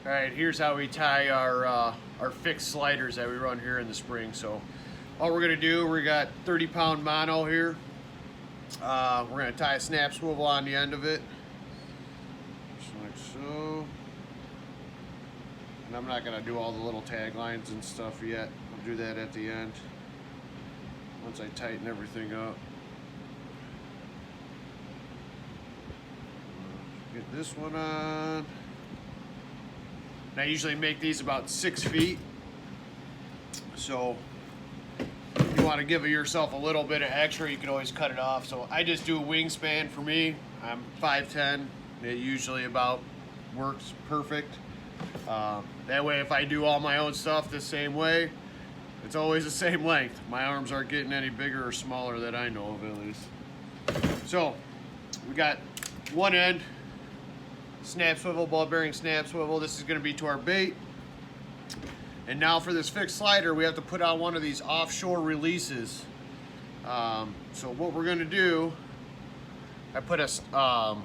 All right, here's how we tie our fixed sliders that we run here in the spring. So all we're gonna do, we got 30-pound mono here. We're gonna tie a snap swivel on the end of it, just like so. And I'm not gonna do all the little tag lines and stuff yet. I'll do that at the end, once I tighten everything up. Get this one on. And I usually make these about 6 feet. So if you want to give yourself a little bit of extra, you can always cut it off. So I just do a wingspan for me. I'm 5'10". It usually about works perfect. That way if I do all my own stuff the same way, it's always the same length. My arms aren't getting any bigger or smaller that I know of at least. So we got one end, snap swivel, ball bearing snap swivel. This is going to be to our bait. And now for this fixed slider, we have to put on one of these offshore releases. So what we're going to do, I put a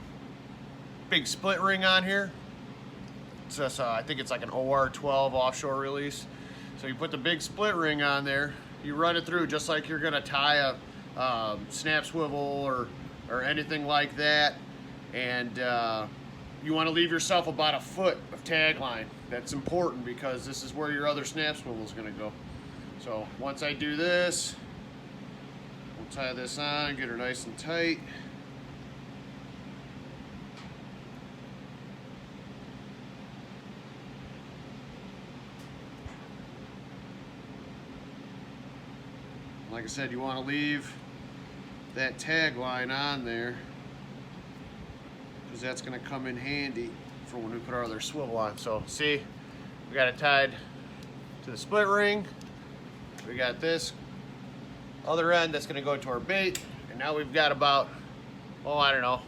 big split ring on here. It's just, I think it's like an OR12 offshore release. So you put the big split ring on there, you run it through just like you're going to tie a snap swivel or anything like that. And you want to leave yourself about 1 foot of tag line. That's important because this is where your other snap swivel is going to go. So once I do this, we'll tie this on, get her nice and tight. Like I said, you want to leave that tag line on there, because that's going to come in handy for when we put our other swivel on. So see, we got it tied to the split ring. We got this other end that's going to go to our bait, and now we've got about, oh, I don't know,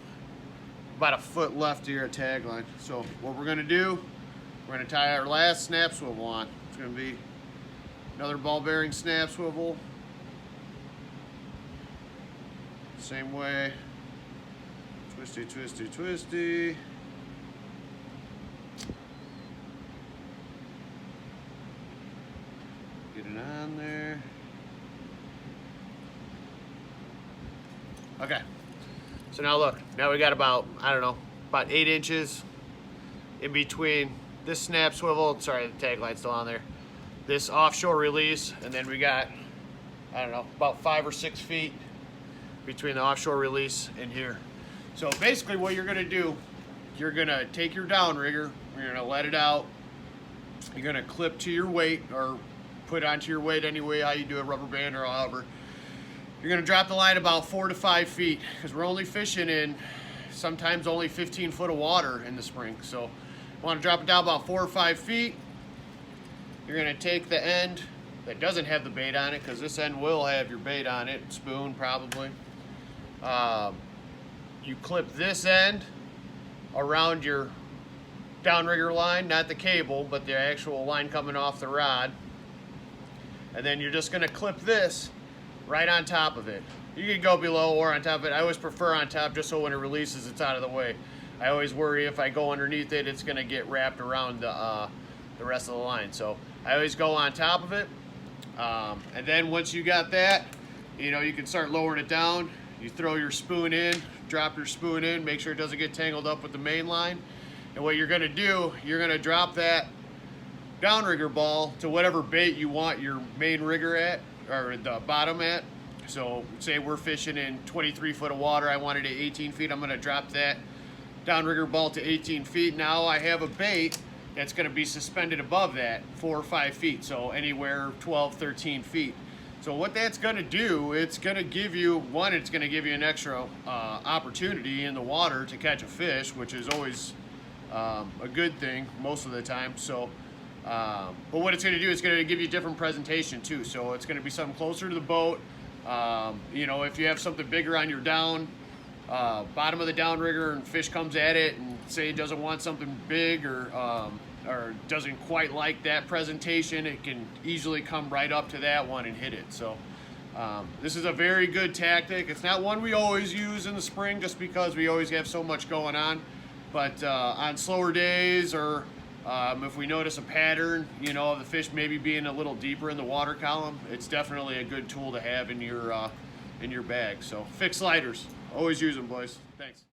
about 1 foot left of your tag line. So what we're going to do, we're going to tie our last snap swivel on. It's going to be another ball bearing snap swivel, same way. Twisty, twisty, twisty. Get it on there. Okay. So now look, now we got about, I don't know, about 8 inches in between this snap swivel, sorry, the tag line's still on there, this offshore release, and then we got, I don't know, about 5 or 6 feet between the offshore release and here. So basically what you're gonna do, you're gonna take your downrigger, you're gonna let it out, you're gonna clip to your weight or put onto your weight any way how you do a rubber band or however. You're gonna drop the line about 4 to 5 feet because we're only fishing in sometimes only 15 foot of water in the spring. So you wanna drop it down about 4 or 5 feet. You're gonna take the end that doesn't have the bait on it, because this end will have your bait on it, spoon probably. You clip this end around your downrigger line, not the cable, but the actual line coming off the rod. And then you're just gonna clip this right on top of it. You can go below or on top of it. I always prefer on top just so when it releases, it's out of the way. I always worry if I go underneath it, it's gonna get wrapped around the rest of the line. So I always go on top of it. And then once you got that, you know, you can start lowering it down. You throw your spoon in, drop your spoon in, make sure it doesn't get tangled up with the main line. And what you're gonna do, you're gonna drop that downrigger ball to whatever bait you want your main rigger at, or the bottom at. So say we're fishing in 23 foot of water, I want it at 18 feet, I'm gonna drop that downrigger ball to 18 feet. Now I have a bait that's gonna be suspended above that 4 or 5 feet, so anywhere 12, 13 feet. So what that's gonna do, it's gonna give you, one, it's gonna give you an extra opportunity in the water to catch a fish, which is always a good thing most of the time. So, but what it's gonna do, it's gonna give you a different presentation too. So it's gonna be something closer to the boat. You know, if you have something bigger on your bottom of the downrigger and fish comes at it and say it doesn't want something big or doesn't quite like that presentation, it can easily come right up to that one and hit it. So this is a very good tactic. It's not one we always use in the spring just because we always have so much going on, but on slower days or If we notice a pattern, you know, of the fish maybe being a little deeper in the water column, it's definitely a good tool to have in your bag. So fixed sliders, always use them, boys. Thanks.